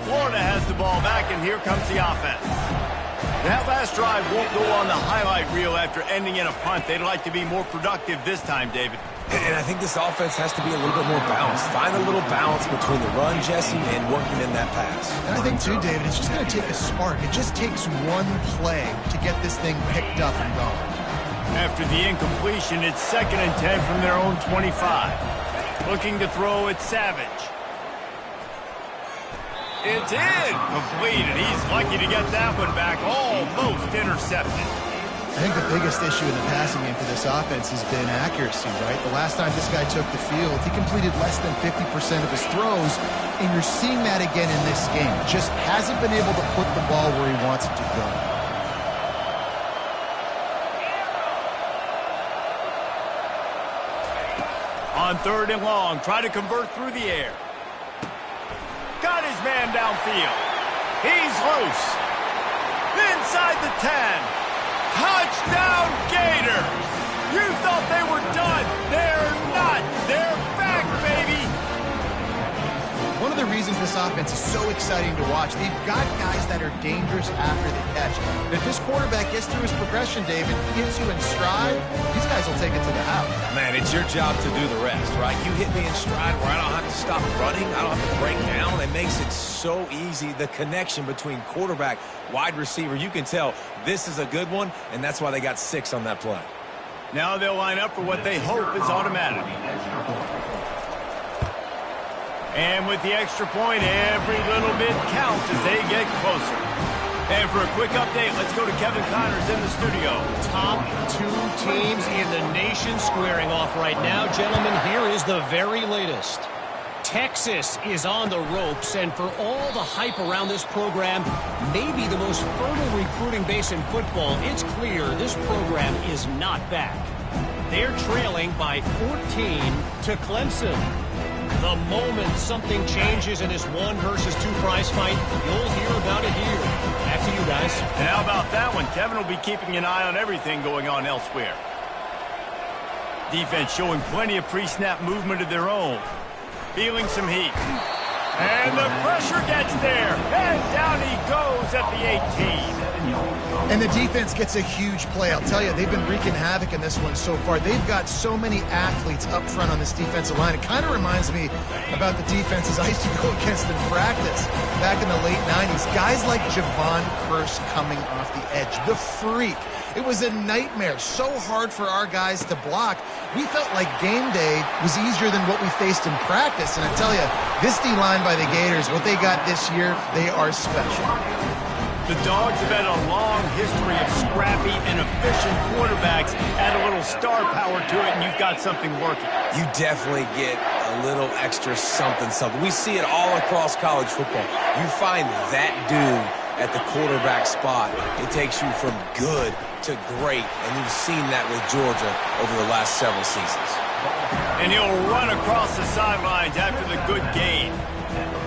Florida has the ball back, and here comes the offense. That last drive won't go on the highlight reel after ending in a punt. They'd like to be more productive this time, David. And I think this offense has to be a little bit more balanced. Find a little balance between the run, Jesse, and working in that pass. And I think, too, David, it's just going to take a spark. It just takes one play to get this thing picked up and going. After the incompletion, it's 2nd and 10 from their own 25. Looking to throw it, Savage. It's incomplete, and he's lucky to get that one back. Almost intercepted. I think the biggest issue in the passing game for this offense has been accuracy, right? The last time this guy took the field, he completed less than 50% of his throws, and you're seeing that again in this game. Just hasn't been able to put the ball where he wants it to go. On 3rd and long, try to convert through the air. Got his man downfield. He's loose. Inside the 10. Touchdown Gators! You thought they were done. They're not. They're back, baby. One of the reasons this offense is so exciting to watch, they've got guys that are dangerous after the catch. And if this quarterback gets through his progression, David, gets you in stride, these guys will take it to the house. Man, it's your job to do the rest, right? You hit me in stride where I don't have to stop running. I don't have to break down. It makes it so easy. The connection between quarterback, wide receiver, you can tell this is a good one, and that's why they got 6 on that play. Now they'll line up for what they hope is automatic. And with the extra point, every little bit counts as they get closer. And for a quick update, let's go to Kevin Connors in the studio. Top 2 teams in the nation squaring off right now. Gentlemen, here is the very latest. Texas is on the ropes, and for all the hype around this program, maybe the most fertile recruiting base in football, it's clear this program is not back. They're trailing by 14 to Clemson. The moment something changes in this 1 versus 2 prize fight, you'll hear about it here. Back to you guys. And how about that one? Kevin will be keeping an eye on everything going on elsewhere. Defense showing plenty of pre-snap movement of their own. Feeling some heat. And the pressure gets there. And down he goes at the 18. And the defense gets a huge play. I'll tell you, they've been wreaking havoc in this one so far. They've got so many athletes up front on this defensive line. It kind of reminds me about the defenses I used to go against in practice back in the late 90s. Guys like Javon Curse coming off the edge. The freak. It was a nightmare. So hard for our guys to block. We felt like game day was easier than what we faced in practice. And I tell you, this D-line by the Gators, what they got this year, they are special. The Dogs have had a long history of scrappy and efficient quarterbacks. Add a little star power to it, and you've got something working. You definitely get a little extra something. We see it all across college football. You find that dude at the quarterback spot, it takes you from good to great, and you've seen that with Georgia over the last several seasons. And he'll run across the sidelines after the good game.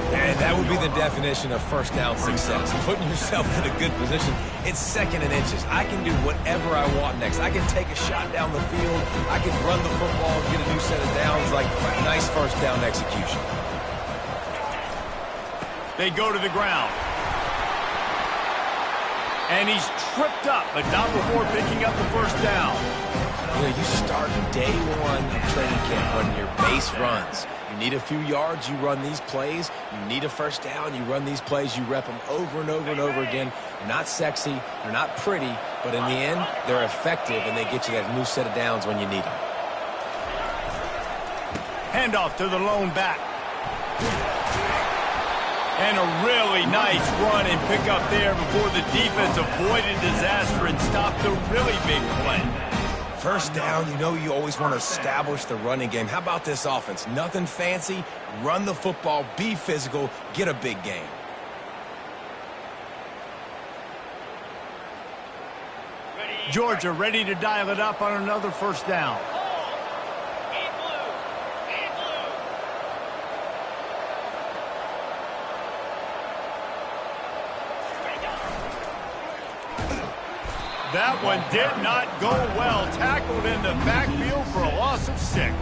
And that would be the definition of first down success. Putting yourself in a good position. It's 2nd and inches. I can do whatever I want next. I can take a shot down the field. I can run the football and get a new set of downs. Like, nice first down execution. They go to the ground. And he's tripped up, but not before picking up the first down. You know, you start day 1 of training camp running your base runs. You need a few yards, you run these plays. You need a first down, you run these plays. You rep them over and over and over again. They're not sexy, they're not pretty, but in the end, they're effective, and they get you that new set of downs when you need them. Handoff to the lone back. And a really nice run and pick up there before the defense avoided disaster and stopped a really big play. First down, you know you always want to establish the running game. How about this offense? Nothing fancy. Run the football, be physical, get a big game. Georgia ready to dial it up on another first down. That one did not go well. Tackled in the backfield for a loss of 6.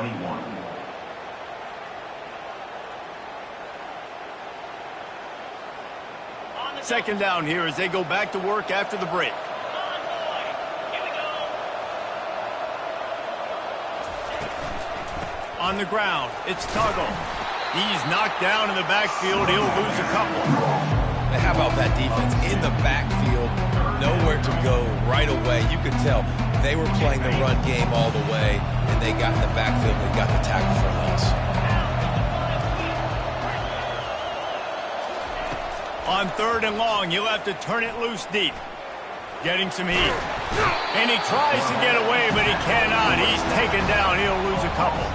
21. Second down here as they go back to work after the break. On the ground, it's Tuggle. He's knocked down in the backfield. He'll lose a couple. How about that defense in the backfield? Nowhere to go right away. You could tell they were playing the run game all the way, and they got in the backfield and got the tackle for loss. On 3rd and long, he'll have to turn it loose deep. Getting some heat. And he tries to get away, but he cannot. He's taken down. He'll lose a couple.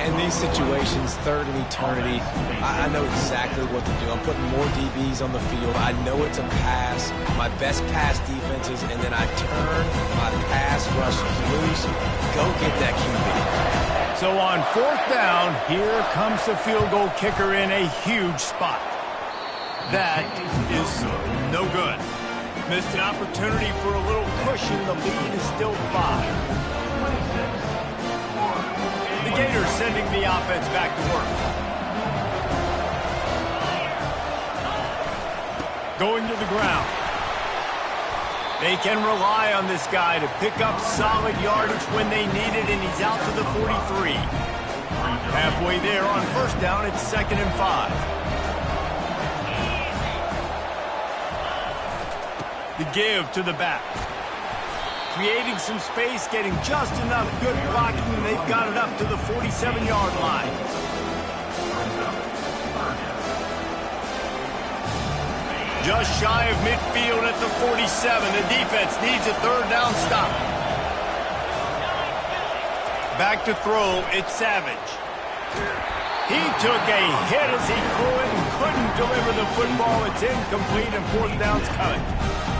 In these situations, 3rd and eternity, I know exactly what to do. I'm putting more DBs on the field. I know it's a pass, my best pass defenses, and then I turn my pass rushers loose. Go get that QB. So on 4th down, here comes the field goal kicker in a huge spot. That is no good. Missed an opportunity for a little cushion. The lead is still 5. The Gators sending the offense back to work. Going to the ground. They can rely on this guy to pick up solid yardage when they need it, and he's out to the 43. Halfway there on 1st down, it's 2nd and 5. The give to the back. Creating some space, getting just enough good blocking, and they've got it up to the 47-yard line. Just shy of midfield at the 47. The defense needs a 3rd down stop. Back to throw, it's Savage. He took a hit as he threw it and couldn't deliver the football. It's incomplete, and 4th down's coming.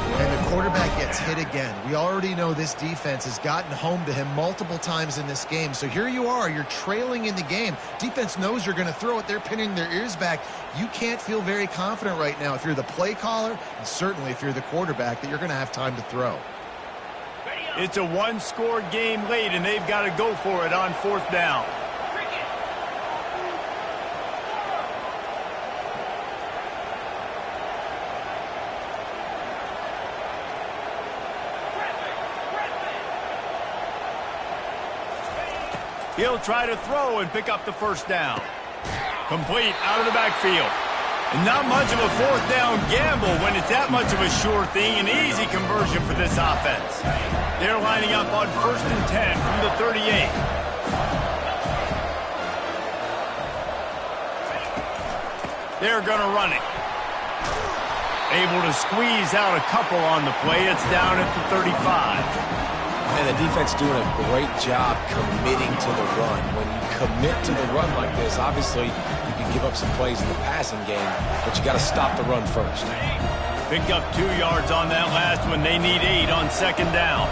And the quarterback gets hit again. We already know this defense has gotten home to him multiple times in this game. So here you are, you're trailing in the game. Defense knows you're going to throw it. They're pinning their ears back. You can't feel very confident right now if you're the play caller, and certainly if you're the quarterback, that you're going to have time to throw. It's a one-score game late, and they've got to go for it on 4th down. He'll try to throw and pick up the 1st down. Complete out of the backfield. And not much of a 4th down gamble when it's that much of a sure thing. An easy conversion for this offense. They're lining up on 1st and 10 from the 38. They're going to run it. Able to squeeze out a couple on the play. It's down at the 35. And the defense doing a great job committing to the run. When you commit to the run like this, obviously you can give up some plays in the passing game, but you got to stop the run first. Picked up 2 yards on that last one. They need 8 on 2nd down.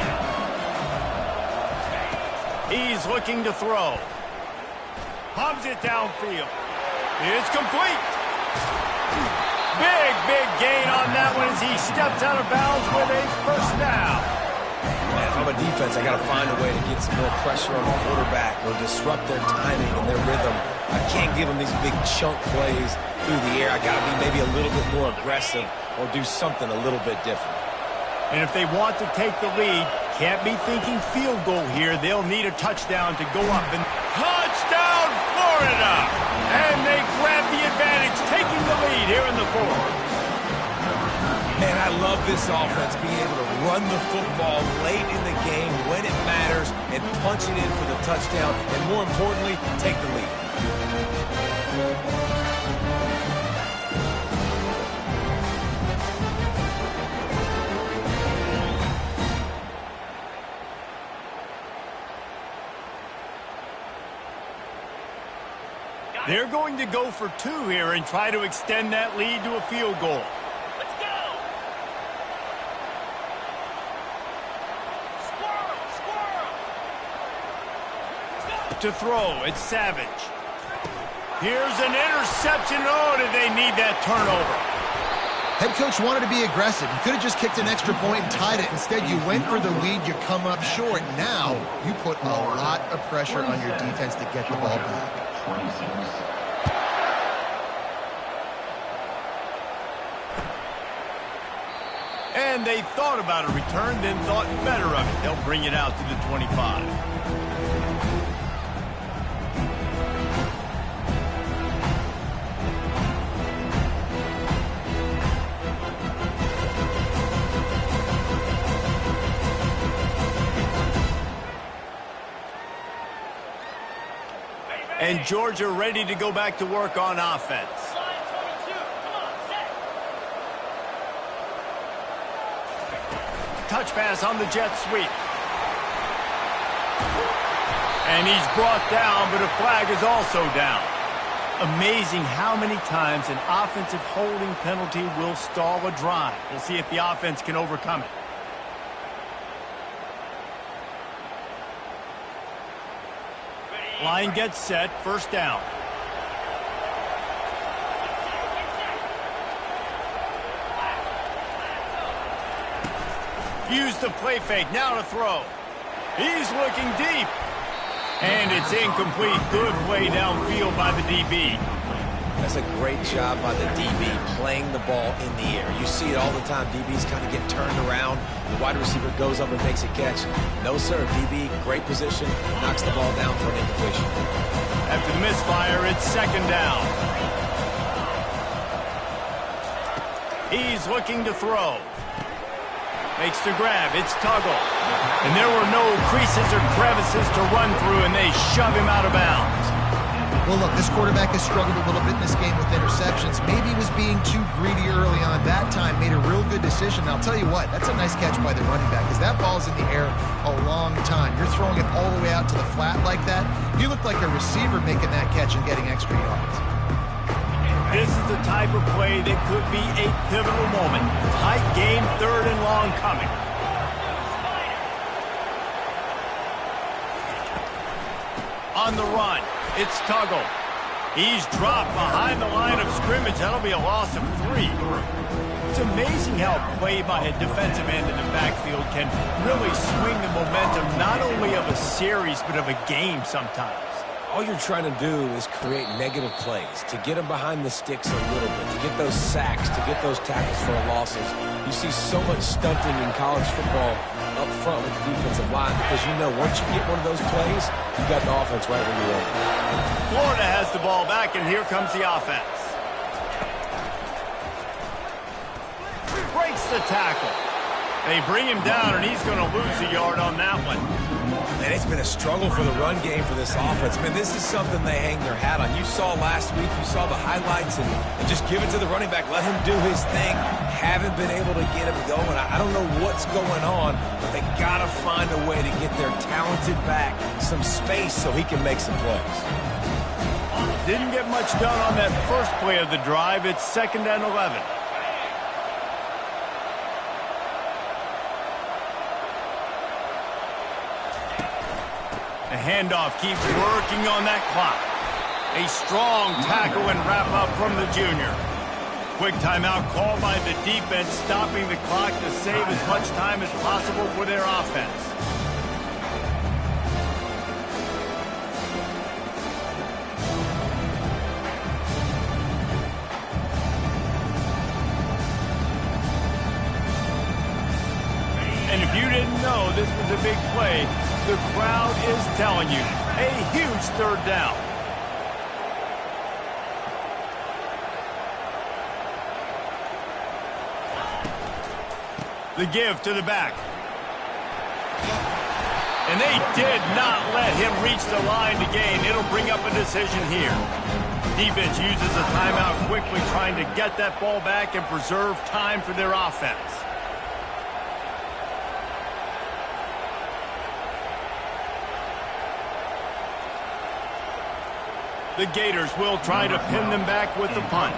He's looking to throw. Pumps it downfield. It's complete. Big gain on that one as he steps out of bounds with a 1st down. Man, if I'm a defense, I got to find a way to get some more pressure on the quarterback or disrupt their timing and their rhythm. I can't give them these big chunk plays through the air. I got to be maybe a little bit more aggressive or do something a little bit different. And if they want to take the lead, can't be thinking field goal here. They'll need a touchdown to go up. And touchdown, Florida! And they grab the advantage, taking the lead here in the 4th. Man, I love this offense, being able to run the football late in the game when it matters and punch it in for the touchdown, and more importantly, take the lead. They're going to go for 2 here and try to extend that lead to a field goal. To throw, it's Savage. Here's an interception. Oh, did they need that turnover? Head coach wanted to be aggressive. You could have just kicked an extra point and tied it. Instead, you went for the lead. You come up short. Now, you put a lot of pressure on your defense to get the ball back. 26. And they thought about a return, then thought better of it. They'll bring it out to the 25. And Georgia ready to go back to work on offense. Touch pass on the jet sweep. And he's brought down, but a flag is also down. Amazing how many times an offensive holding penalty will stall a drive. We'll see if the offense can overcome it. Line gets set, first down. Use the play fake, now to throw. He's looking deep. And it's incomplete. Good play downfield by the DB. That's a great job by the DB playing the ball in the air. You see it all the time. DBs kind of get turned around. The wide receiver goes up and makes a catch. No, sir. DB, great position, knocks the ball down for an incompletion. After the misfire, it's second down. He's looking to throw. Makes the grab. It's Tuggle. And there were no creases or crevices to run through, and they shove him out of bounds. Well, look, this quarterback has struggled a little bit in this game with interceptions. Maybe he was being too greedy early on. That time made a real good decision. And I'll tell you what, that's a nice catch by the running back because that ball's in the air a long time. You're throwing it all the way out to the flat like that. You look like a receiver making that catch and getting extra yards. This is the type of play that could be a pivotal moment. Tight game, third and long coming. On the run, it's Tuggle. He's dropped behind the line of scrimmage. That'll be a loss of 3. It's amazing how play by a defensive end in the backfield can really swing the momentum not only of a series but of a game sometimes. All you're trying to do is create negative plays, to get them behind the sticks a little bit, to get those sacks, to get those tackles for losses. You see so much stunting in college football up front with the defensive line because you know once you get one of those plays, you got the offense right where you want it. Florida has the ball back, and here comes the offense. Breaks the tackle. They bring him down, and he's going to lose a yard on that one. And it's been a struggle for the run game for this offense. Man, this is something they hang their hat on. You saw last week, you saw the highlights, and just give it to the running back. Let him do his thing. Haven't been able to get him going. I don't know what's going on, but they got to find a way to get their talented back some space so he can make some plays. Didn't get much done on that first play of the drive. It's 2nd and 11. The handoff keeps working on that clock. A strong tackle and wrap up from the junior. Quick timeout called by the defense, stopping the clock to save as much time as possible for their offense. And if you didn't know this was a big play, the crowd is telling you. A huge third down. The give to the back. And they did not let him reach the line to gain. It'll bring up a decision here. Defense uses a timeout quickly, trying to get that ball back and preserve time for their offense. The Gators will try to pin them back with the punt.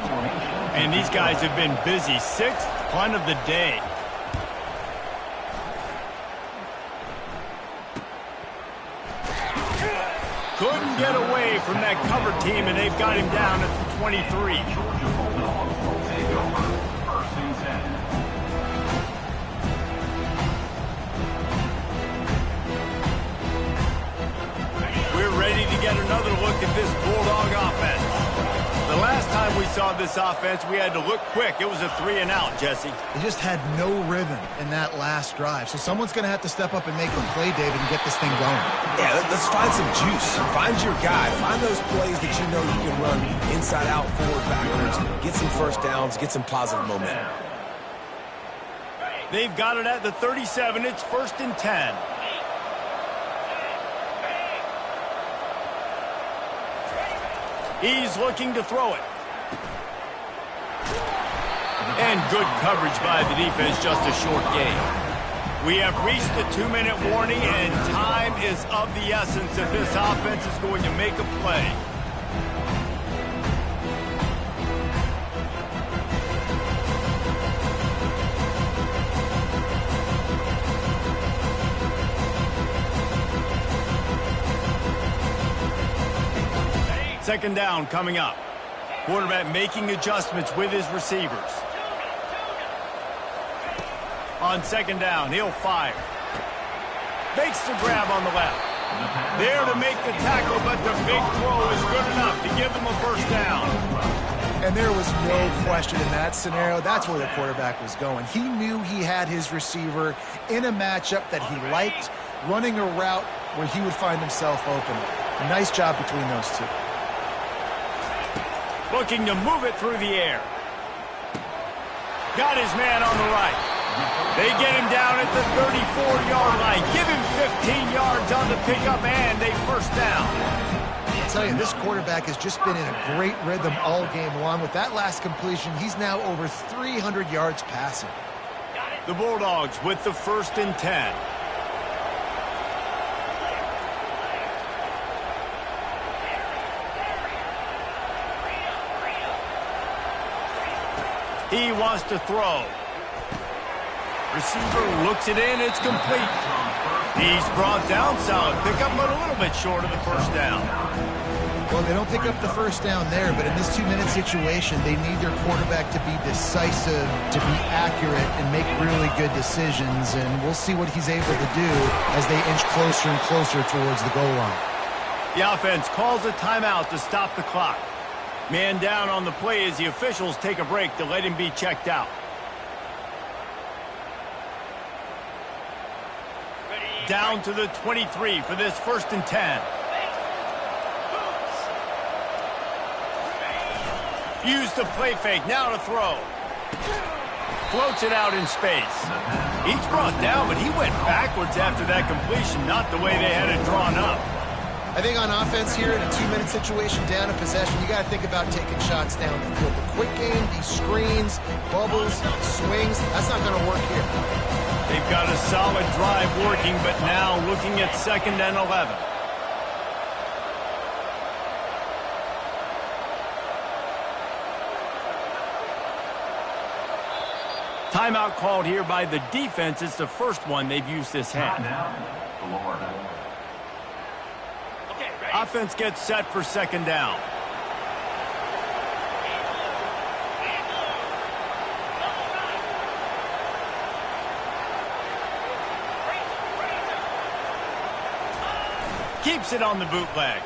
And these guys have been busy. 6th punt of the day. Couldn't get away from that cover team, and they've got him down at the 23. We're ready to get another look at this Bulldog offense. The last time we saw this offense, we had to look quick. It was a 3-and-out, Jesse. They just had no rhythm in that last drive. So someone's going to have to step up and make a play, David, and get this thing going. Yeah, let's find some juice. Find your guy. Find those plays that you know you can run inside out, forward, backwards. Get some first downs. Get some positive momentum. They've got it at the 37. It's 1st and 10. He's looking to throw it. And good coverage by the defense, just a short gain. We have reached the 2-minute warning, and time is of the essence if this offense is going to make a play. Second down coming up. Quarterback making adjustments with his receivers. On second down, he'll fire. Makes the grab on the left. There to make the tackle, but the big throw is good enough to give them a first down. And there was no question in that scenario. That's where the quarterback was going. He knew he had his receiver in a matchup that he liked, running a route where he would find himself open. Nice job between those two. Looking to move it through the air. Got his man on the right. They get him down at the 34-yard line. Give him 15 yards on the pickup and a first down. I'll tell you, this quarterback has just been in a great rhythm all game long. With that last completion, he's now over 300 yards passing. The Bulldogs with the 1st and 10. He wants to throw. Receiver looks it in. It's complete. He's brought down. Solid pickup, but a little bit short of the first down. Well, they don't pick up the first down there, but in this 2-minute situation, they need their quarterback to be decisive, to be accurate, and make really good decisions. And we'll see what he's able to do as they inch closer and closer towards the goal line. The offense calls a timeout to stop the clock. Man down on the play as the officials take a break to let him be checked out. Down to the 23 for this 1st and 10. Use the play fake, now to throw. Floats it out in space. He's brought down, but he went backwards after that completion, not the way they had it drawn up. I think on offense here in a 2-minute situation down a possession, you got to think about taking shots down the field. The quick game, these screens, bubbles, swings, that's not going to work here. They've got a solid drive working, but now looking at 2nd and 11. Timeout called here by the defense. It's the first one they've used this half. Offense gets set for 2nd down. Keeps it on the bootleg.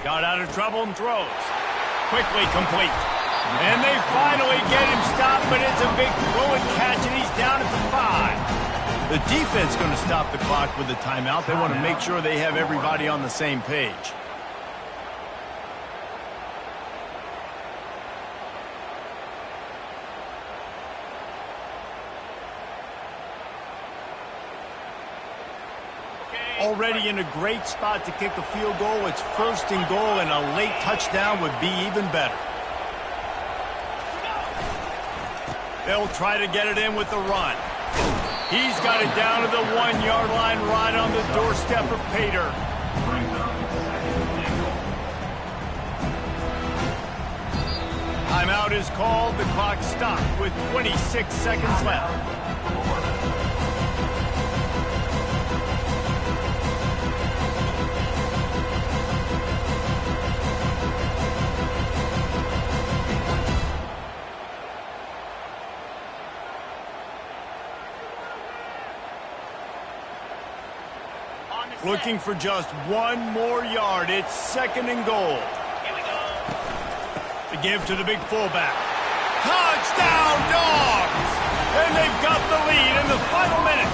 Got out of trouble and throws. Quickly complete. And they finally get him stopped, but it's a big throw and catch, and he's down at the 5. The defense going to stop the clock with a timeout. They want to make sure they have everybody on the same page. Already in a great spot to kick a field goal. It's 1st and goal, and a late touchdown would be even better. They'll try to get it in with the run. He's got it down to the 1-yard line, right on the doorstep of Pater. Timeout is called. The clock stopped with 26 seconds left. Looking for just one more yard. It's 2nd and goal. The give to the big fullback. Touchdown, Dogs! And they've got the lead in the final minute.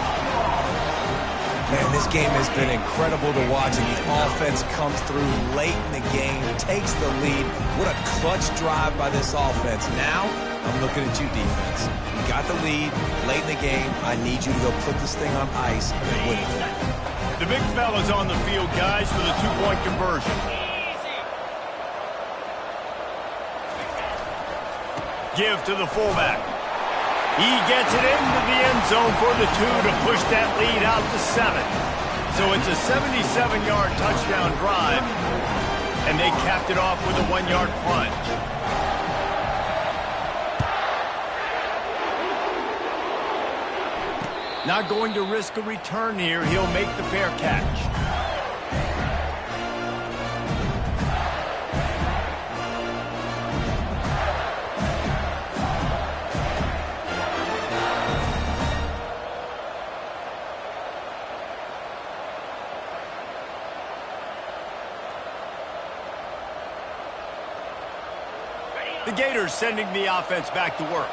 Man, this game has been incredible to watch, and the offense comes through late in the game, takes the lead. What a clutch drive by this offense. Now, I'm looking at you, defense. You got the lead late in the game. I need you to go put this thing on ice and win it. The big fella's on the field, guys, for the 2-point conversion. Give to the fullback. He gets it into the end zone for the 2 to push that lead out to 7. So it's a 77-yard touchdown drive, and they capped it off with a 1-yard plunge. Not going to risk a return here. He'll make the fair catch. The Gators sending the offense back to work.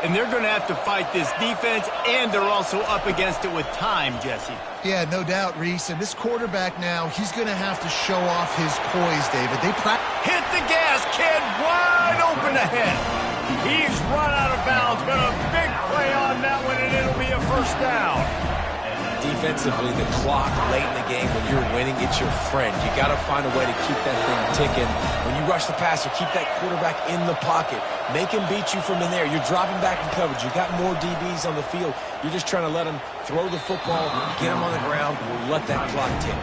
And they're going to have to fight this defense, and they're also up against it with time, Jesse. Yeah, no doubt, Reese. And this quarterback now, he's going to have to show off his poise, David. Hit the gas, kid. Wide open ahead. He's run out of bounds, but a big play on that one, and it'll be a 1st down. Defensively, the clock late in the game, when you're winning, it's your friend. You got to find a way to keep that thing ticking. When you rush the passer, keep that quarterback in the pocket. Make him beat you from in there. You're dropping back in coverage. You got more DBs on the field. You're just trying to let him throw the football, get him on the ground, let that clock tick.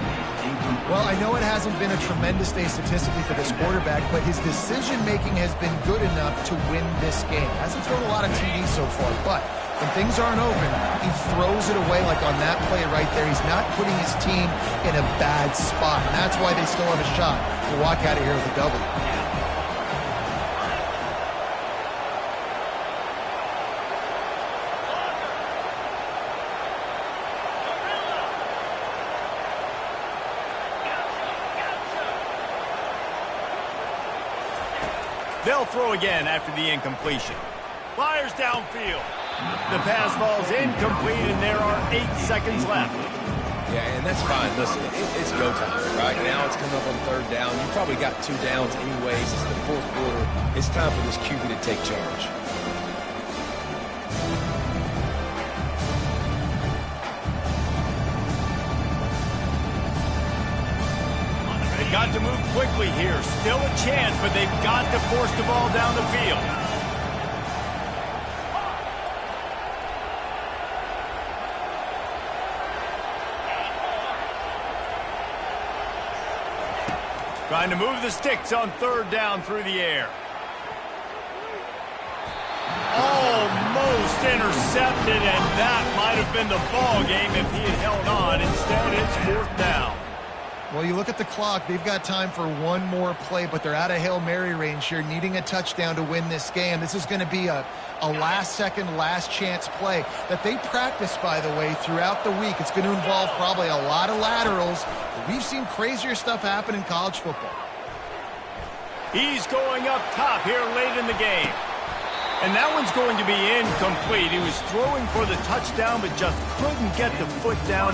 Well, I know it hasn't been a tremendous day statistically for this quarterback, but his decision-making has been good enough to win this game. Hasn't thrown a lot of TDs so far, but when things aren't open, he throws it away like on that play right there. He's not putting his team in a bad spot, and that's why they still have a shot to walk out of here with a W. They'll throw again after the incompletion. Fires downfield. The pass falls incomplete, and there are 8 seconds left. Yeah, and that's fine. Listen, it's go time, right? Now it's coming up on 3rd down. You probably got 2 downs anyways. It's the 4th quarter. It's time for this QB to take charge. They've got to move quickly here. Still a chance, but they've got to force the ball down the field. Trying to move the sticks on 3rd down through the air. Almost intercepted, and that might have been the ball game if he had held on. Instead, it's 4th down. Well, you look at the clock. They've got time for one more play, but they're out of Hail Mary range here, needing a touchdown to win this game. This is going to be a last-second, last-chance play that they practice, by the way, throughout the week. It's going to involve probably a lot of laterals. We've seen crazier stuff happen in college football. He's going up top here late in the game. And that one's going to be incomplete. He was throwing for the touchdown, but just couldn't get the foot down in.